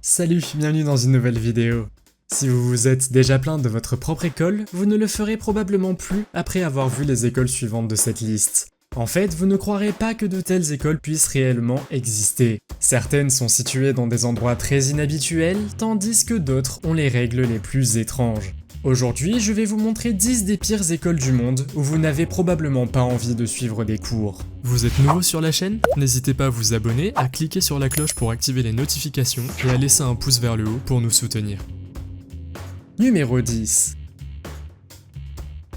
Salut, bienvenue dans une nouvelle vidéo. Si vous vous êtes déjà plaint de votre propre école, vous ne le ferez probablement plus après avoir vu les écoles suivantes de cette liste. En fait, vous ne croirez pas que de telles écoles puissent réellement exister. Certaines sont situées dans des endroits très inhabituels, tandis que d'autres ont les règles les plus étranges. Aujourd'hui, je vais vous montrer 10 des pires écoles du monde où vous n'avez probablement pas envie de suivre des cours. Vous êtes nouveau sur la chaîne? N'hésitez pas à vous abonner, à cliquer sur la cloche pour activer les notifications et à laisser un pouce vers le haut pour nous soutenir. Numéro 10.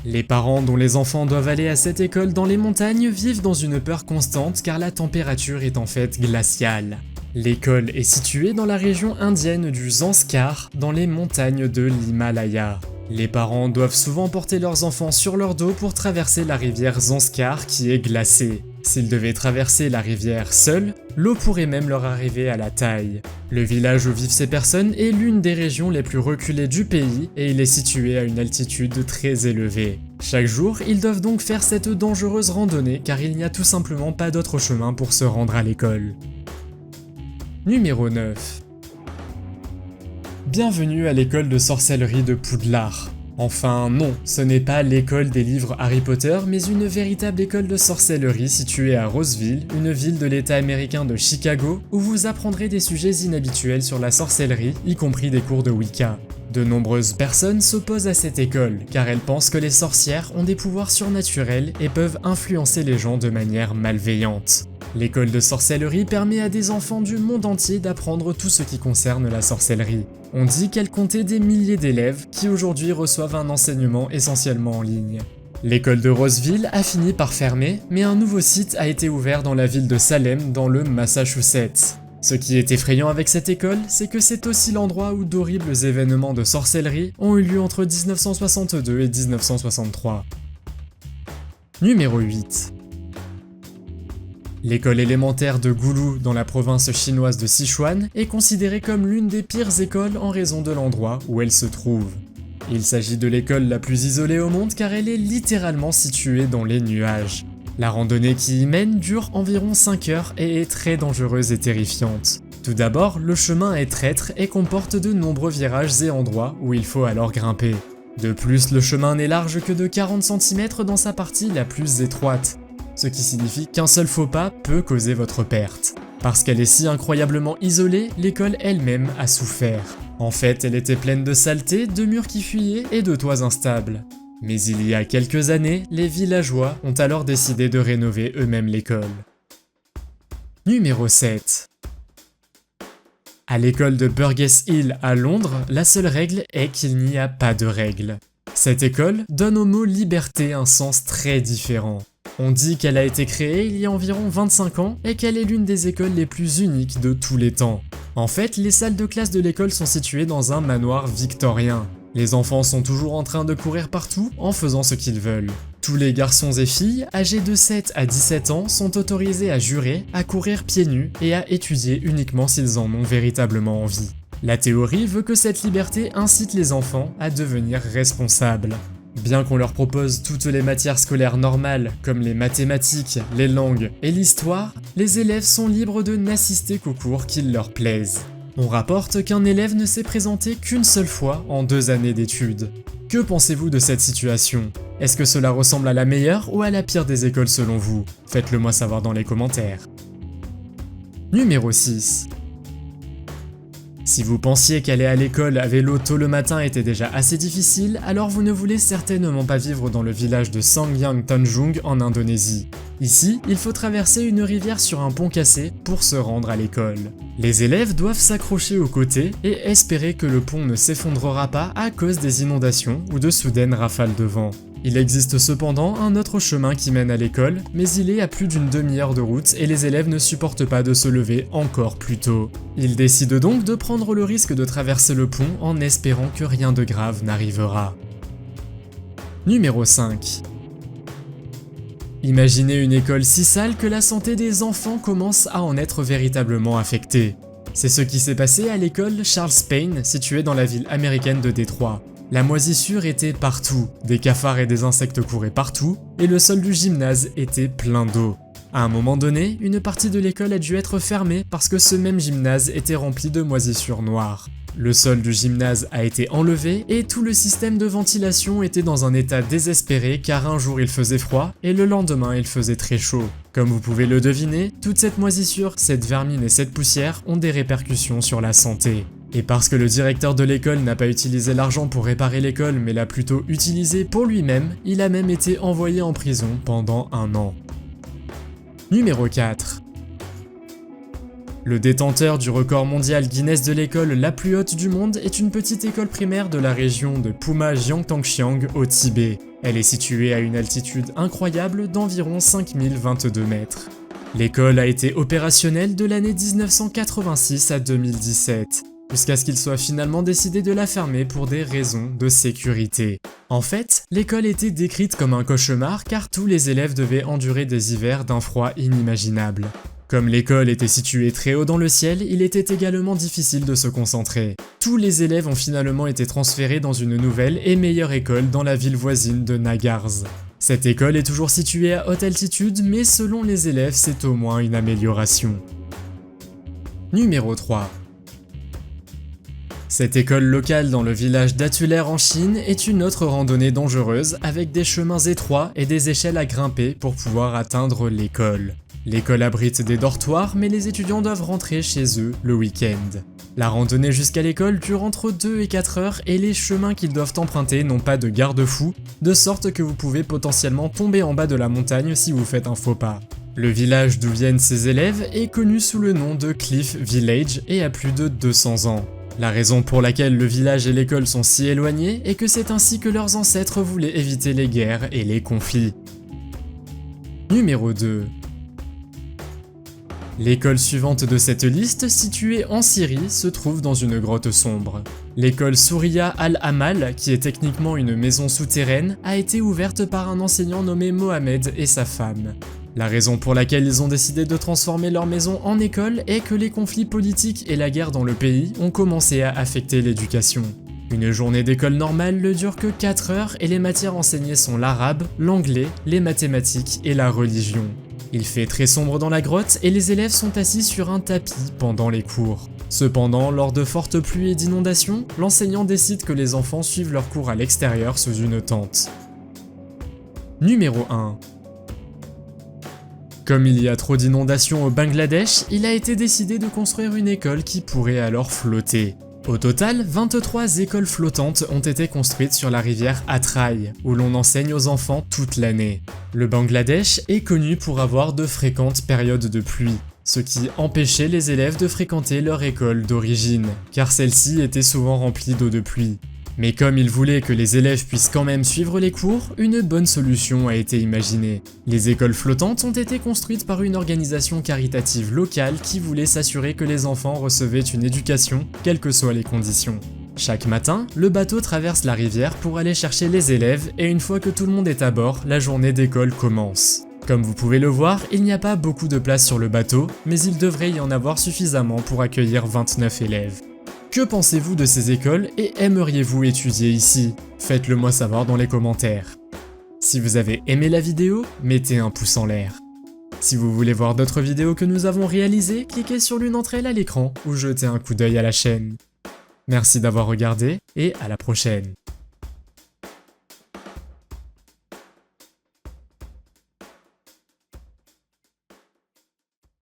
Les parents dont les enfants doivent aller à cette école dans les montagnes vivent dans une peur constante car la température est en fait glaciale. L'école est située dans la région indienne du Zanskar, dans les montagnes de l'Himalaya. Les parents doivent souvent porter leurs enfants sur leur dos pour traverser la rivière Zanskar qui est glacée. S'ils devaient traverser la rivière seuls, l'eau pourrait même leur arriver à la taille. Le village où vivent ces personnes est l'une des régions les plus reculées du pays et il est situé à une altitude très élevée. Chaque jour, ils doivent donc faire cette dangereuse randonnée car il n'y a tout simplement pas d'autre chemin pour se rendre à l'école. Numéro 9. Bienvenue à l'école de sorcellerie de Poudlard. Enfin non, ce n'est pas l'école des livres Harry Potter, mais une véritable école de sorcellerie située à Roseville, une ville de l'état américain de Chicago, où vous apprendrez des sujets inhabituels sur la sorcellerie, y compris des cours de Wicca. De nombreuses personnes s'opposent à cette école, car elles pensent que les sorcières ont des pouvoirs surnaturels et peuvent influencer les gens de manière malveillante. L'école de sorcellerie permet à des enfants du monde entier d'apprendre tout ce qui concerne la sorcellerie. On dit qu'elle comptait des milliers d'élèves qui aujourd'hui reçoivent un enseignement essentiellement en ligne. L'école de Roseville a fini par fermer, mais un nouveau site a été ouvert dans la ville de Salem dans le Massachusetts. Ce qui est effrayant avec cette école, c'est que c'est aussi l'endroit où d'horribles événements de sorcellerie ont eu lieu entre 1962 et 1963. Numéro 8. L'école élémentaire de Gulu dans la province chinoise de Sichuan est considérée comme l'une des pires écoles en raison de l'endroit où elle se trouve. Il s'agit de l'école la plus isolée au monde car elle est littéralement située dans les nuages. La randonnée qui y mène dure environ 5 heures et est très dangereuse et terrifiante. Tout d'abord, le chemin est traître et comporte de nombreux virages et endroits où il faut alors grimper. De plus, le chemin n'est large que de 40 cm dans sa partie la plus étroite. Ce qui signifie qu'un seul faux pas peut causer votre perte. Parce qu'elle est si incroyablement isolée, l'école elle-même a souffert. En fait, elle était pleine de saleté, de murs qui fuyaient et de toits instables. Mais il y a quelques années, les villageois ont alors décidé de rénover eux-mêmes l'école. Numéro 7. À l'école de Burgess Hill à Londres, la seule règle est qu'il n'y a pas de règle. Cette école donne au mot liberté un sens très différent. On dit qu'elle a été créée il y a environ 25 ans et qu'elle est l'une des écoles les plus uniques de tous les temps. En fait, les salles de classe de l'école sont situées dans un manoir victorien. Les enfants sont toujours en train de courir partout en faisant ce qu'ils veulent. Tous les garçons et filles âgés de 7 à 17 ans sont autorisés à jurer, à courir pieds nus et à étudier uniquement s'ils en ont véritablement envie. La théorie veut que cette liberté incite les enfants à devenir responsables. Bien qu'on leur propose toutes les matières scolaires normales, comme les mathématiques, les langues et l'histoire, les élèves sont libres de n'assister qu'aux cours qui leur plaisent. On rapporte qu'un élève ne s'est présenté qu'une seule fois en 2 années d'études. Que pensez-vous de cette situation? Est-ce que cela ressemble à la meilleure ou à la pire des écoles selon vous? Faites-le moi savoir dans les commentaires. Numéro 6. Si vous pensiez qu'aller à l'école à vélo tôt le matin était déjà assez difficile, alors vous ne voulez certainement pas vivre dans le village de Sangyang Tanjung en Indonésie. Ici, il faut traverser une rivière sur un pont cassé pour se rendre à l'école. Les élèves doivent s'accrocher aux côtés et espérer que le pont ne s'effondrera pas à cause des inondations ou de soudaines rafales de vent. Il existe cependant un autre chemin qui mène à l'école, mais il est à plus d'une demi-heure de route et les élèves ne supportent pas de se lever encore plus tôt. Ils décident donc de prendre le risque de traverser le pont en espérant que rien de grave n'arrivera. Numéro 5. Imaginez une école si sale que la santé des enfants commence à en être véritablement affectée. C'est ce qui s'est passé à l'école Charles Payne, située dans la ville américaine de Détroit. La moisissure était partout, des cafards et des insectes couraient partout, et le sol du gymnase était plein d'eau. À un moment donné, une partie de l'école a dû être fermée parce que ce même gymnase était rempli de moisissures noires. Le sol du gymnase a été enlevé et tout le système de ventilation était dans un état désespéré car un jour il faisait froid et le lendemain il faisait très chaud. Comme vous pouvez le deviner, toute cette moisissure, cette vermine et cette poussière ont des répercussions sur la santé. Et parce que le directeur de l'école n'a pas utilisé l'argent pour réparer l'école mais l'a plutôt utilisé pour lui-même, il a même été envoyé en prison pendant 1 an. Numéro 4. Le détenteur du record mondial Guinness de l'école la plus haute du monde est une petite école primaire de la région de Puma Jiangtangxiang au Tibet. Elle est située à une altitude incroyable d'environ 5022 mètres. L'école a été opérationnelle de l'année 1986 à 2017, jusqu'à ce qu'il soit finalement décidé de la fermer pour des raisons de sécurité. En fait, l'école était décrite comme un cauchemar car tous les élèves devaient endurer des hivers d'un froid inimaginable. Comme l'école était située très haut dans le ciel, il était également difficile de se concentrer. Tous les élèves ont finalement été transférés dans une nouvelle et meilleure école dans la ville voisine de Nagarz. Cette école est toujours située à haute altitude, mais selon les élèves, c'est au moins une amélioration. Numéro 3. Cette école locale dans le village d'Atuler en Chine est une autre randonnée dangereuse avec des chemins étroits et des échelles à grimper pour pouvoir atteindre l'école. L'école abrite des dortoirs, mais les étudiants doivent rentrer chez eux le week-end. La randonnée jusqu'à l'école dure entre 2 et 4 heures et les chemins qu'ils doivent emprunter n'ont pas de garde-fous, de sorte que vous pouvez potentiellement tomber en bas de la montagne si vous faites un faux pas. Le village d'où viennent ces élèves est connu sous le nom de Cliff Village et a plus de 200 ans. La raison pour laquelle le village et l'école sont si éloignés est que c'est ainsi que leurs ancêtres voulaient éviter les guerres et les conflits. Numéro 2. L'école suivante de cette liste, située en Syrie, se trouve dans une grotte sombre. L'école Souria Al-Amal, qui est techniquement une maison souterraine, a été ouverte par un enseignant nommé Mohamed et sa femme. La raison pour laquelle ils ont décidé de transformer leur maison en école est que les conflits politiques et la guerre dans le pays ont commencé à affecter l'éducation. Une journée d'école normale ne dure que 4 heures et les matières enseignées sont l'arabe, l'anglais, les mathématiques et la religion. Il fait très sombre dans la grotte et les élèves sont assis sur un tapis pendant les cours. Cependant, lors de fortes pluies et d'inondations, l'enseignant décide que les enfants suivent leurs cours à l'extérieur sous une tente. Numéro 1. Comme il y a trop d'inondations au Bangladesh, il a été décidé de construire une école qui pourrait alors flotter. Au total, 23 écoles flottantes ont été construites sur la rivière Atrai, où l'on enseigne aux enfants toute l'année. Le Bangladesh est connu pour avoir de fréquentes périodes de pluie, ce qui empêchait les élèves de fréquenter leur école d'origine, car celle-ci était souvent remplie d'eau de pluie. Mais comme il voulait que les élèves puissent quand même suivre les cours, une bonne solution a été imaginée. Les écoles flottantes ont été construites par une organisation caritative locale qui voulait s'assurer que les enfants recevaient une éducation, quelles que soient les conditions. Chaque matin, le bateau traverse la rivière pour aller chercher les élèves et une fois que tout le monde est à bord, la journée d'école commence. Comme vous pouvez le voir, il n'y a pas beaucoup de place sur le bateau, mais il devrait y en avoir suffisamment pour accueillir 29 élèves. Que pensez-vous de ces écoles et aimeriez-vous étudier ici? Faites-le moi savoir dans les commentaires. Si vous avez aimé la vidéo, mettez un pouce en l'air. Si vous voulez voir d'autres vidéos que nous avons réalisées, cliquez sur l'une d'entre elles à l'écran ou jetez un coup d'œil à la chaîne. Merci d'avoir regardé et à la prochaine.